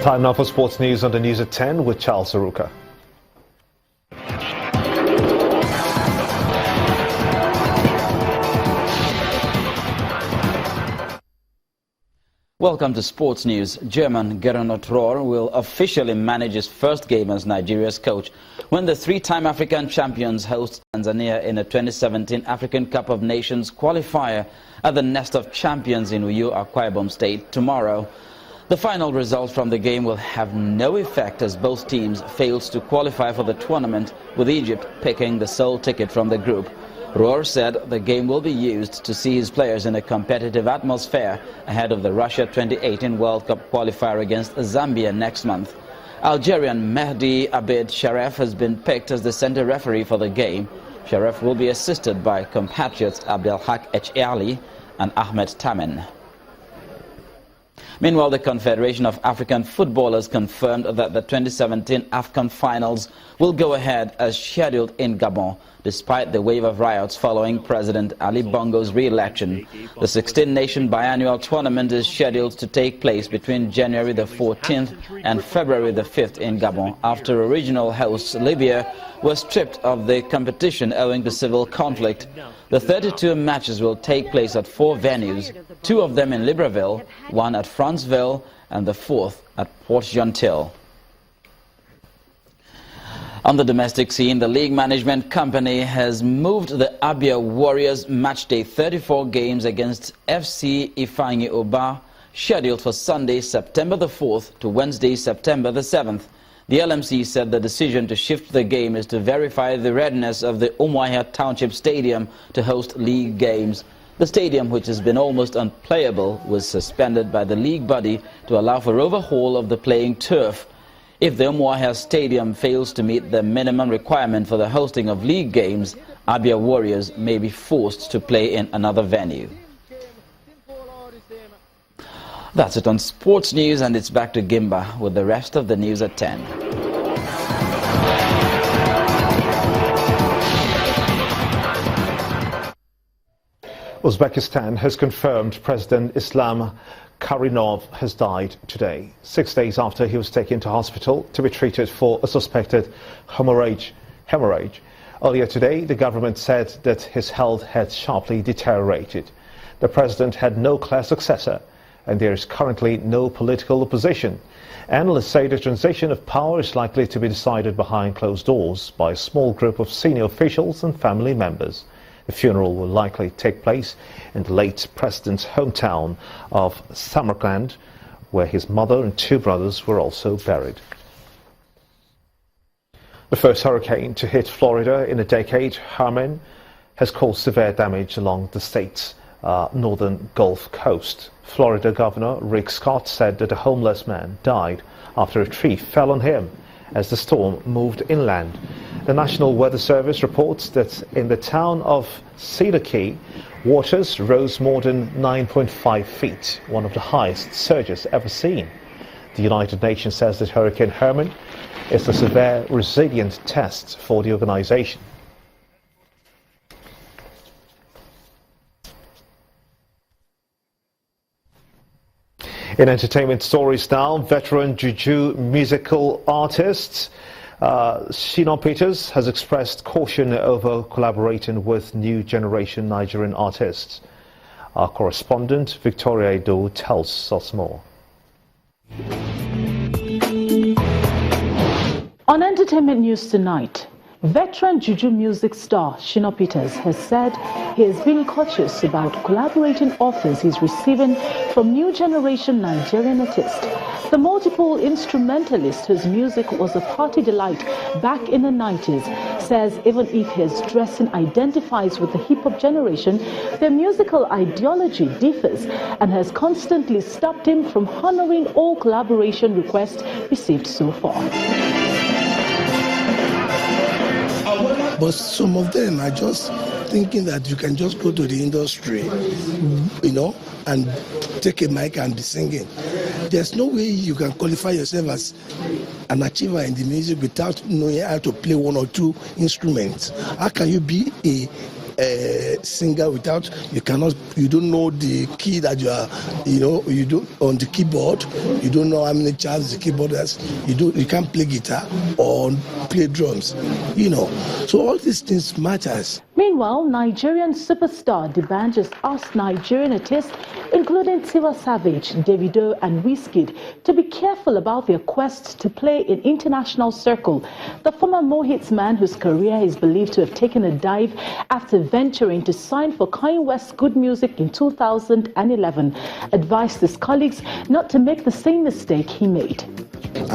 Time now for sports news on the news at 10 with Charles Aruka. Welcome to Sports News. German Gernot Rohr will officially manage his first game as Nigeria's coach when the three-time African champions host Tanzania in a 2017 African Cup of Nations qualifier at the Nest of Champions in Uyo, Akwa Ibom State tomorrow. The final result from the game will have no effect as both teams failed to qualify for the tournament, with Egypt picking the sole ticket from the group. Rohr said the game will be used to see his players in a competitive atmosphere ahead of the Russia 2018 World Cup qualifier against Zambia next month. Algerian Mehdi Abed Sharef has been picked as the center referee for the game. Sharef will be assisted by compatriots Abdelhak Echali and Ahmed Tamen. Meanwhile, the Confederation of African Footballers confirmed that the 2017 AFCON finals will go ahead as scheduled in Gabon, despite the wave of riots following President Ali Bongo's re-election. The 16-nation biannual tournament is scheduled to take place between January the 14th and February the 5th in Gabon, after original hosts Libya was stripped of the competition owing to civil conflict. The 32 matches will take place at 4 venues, 2 of them in Libreville, 1 at Franceville, and the 4th at Port-Gentil. On the domestic scene, the league management company has moved the Abia Warriors matchday 34 games against FC Ifeanyi Uba, scheduled for Sunday, September the 4th to Wednesday, September the 7th. The LMC said the decision to shift the game is to verify the readiness of the Umuahia Township Stadium to host league games. The stadium, which has been almost unplayable, was suspended by the league body to allow for overhaul of the playing turf. If the Umuahia Stadium fails to meet the minimum requirement for the hosting of league games, Abia Warriors may be forced to play in another venue. That's it on Sports News, and it's back to Gimba with the rest of the news at 10. Uzbekistan has confirmed President Islam Karimov has died today, 6 days after he was taken to hospital to be treated for a suspected hemorrhage. Earlier today, the government said that his health had sharply deteriorated. The president had no clear successor, and there is currently no political opposition. Analysts say the transition of power is likely to be decided behind closed doors by a small group of senior officials and family members. The funeral will likely take place in the late president's hometown of Samarkand, where his mother and 2 brothers were also buried. The first hurricane to hit Florida in a decade, Hermine, has caused severe damage along the state's northern Gulf Coast. Florida Governor Rick Scott said that a homeless man died after a tree fell on him as the storm moved inland. The National Weather Service reports that in the town of Cedar Key, waters rose more than 9.5 feet, one of the highest surges ever seen. The United Nations says that Hurricane Hermine is a severe resilient test for the organization. In entertainment stories now, veteran Juju musical artist Shina Peters has expressed caution over collaborating with new generation Nigerian artists. Our correspondent Victoria Edo tells us more. On entertainment news tonight, veteran Juju music star Shina Peters has said he has been cautious about collaborating offers he's receiving from new generation Nigerian artists. The multiple instrumentalist whose music was a party delight back in the 90s says even if his dressing identifies with the hip-hop generation, their musical ideology differs and has constantly stopped him from honoring all collaboration requests received so far. But some of them are just thinking that you can just go to the industry, and take a mic and be singing. There's no way you can qualify yourself as an achiever in the music without knowing how to play 1 or 2 instruments. How can you be singer without you don't know the key that you are, you do on the keyboard. You don't know how many chants the keyboard has. You can't play guitar or play drums. So all these things matters. Meanwhile, Nigerian superstar D'banj has asked Nigerian artists, including Tiwa Savage, Davido and Wizkid, to be careful about their quest to play in international circle. The former Mohits man, whose career is believed to have taken a dive after venturing to sign for Kanye West's Good Music in 2011, advised his colleagues not to make the same mistake he made.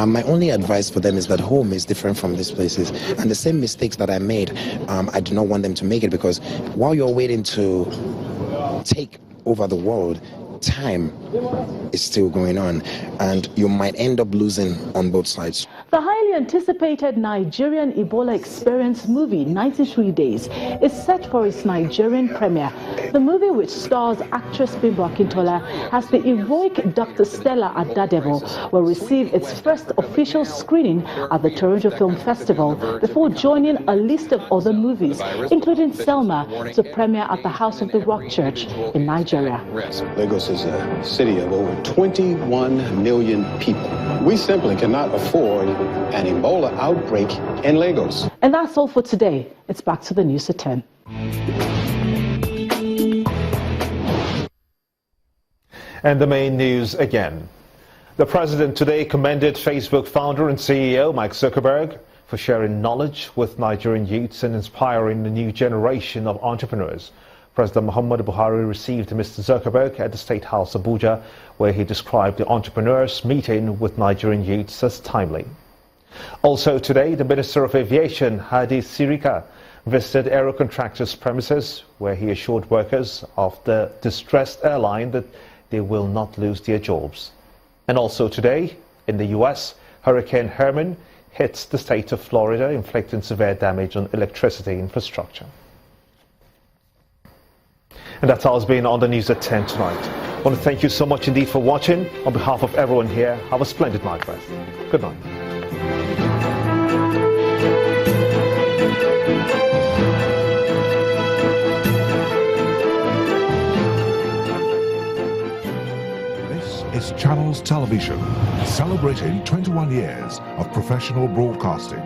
My only advice for them is that home is different from these places, and the same mistakes that I made, I do not want them to make it, because while you're waiting to take over the world, time is still going on, and you might end up losing on both sides. The highly anticipated Nigerian Ebola experience movie 93 Days is set for its Nigerian premiere. The movie, which stars actress Bimbo Akintola as the heroic Dr. Stella Adadevo, will receive its first official screening at the Toronto Film Festival before joining a list of other movies, including Selma, to premiere at the House of the Rock Church in Nigeria. Lagos is a city of over 21 million people. We simply cannot afford an Ebola outbreak in Lagos. And that's all for today. It's back to the news at 10. And the main news again. The president today commended Facebook founder and CEO Mark Zuckerberg for sharing knowledge with Nigerian youths and inspiring the new generation of entrepreneurs. President Muhammadu Buhari received Mr. Zuckerberg at the State House, Abuja, where he described the entrepreneurs' meeting with Nigerian youths as timely. Also today, the Minister of Aviation, Hadi Sirika, visited aero contractors' premises, where he assured workers of the distressed airline that they will not lose their jobs. And also today, in the U.S., Hurricane Herman hits the state of Florida, inflicting severe damage on electricity infrastructure. And that's how it's been on the news at 10 tonight. I want to thank you so much indeed for watching. On behalf of everyone here, have a splendid night rest. Good night. This is Channels Television, celebrating 21 years of professional broadcasting.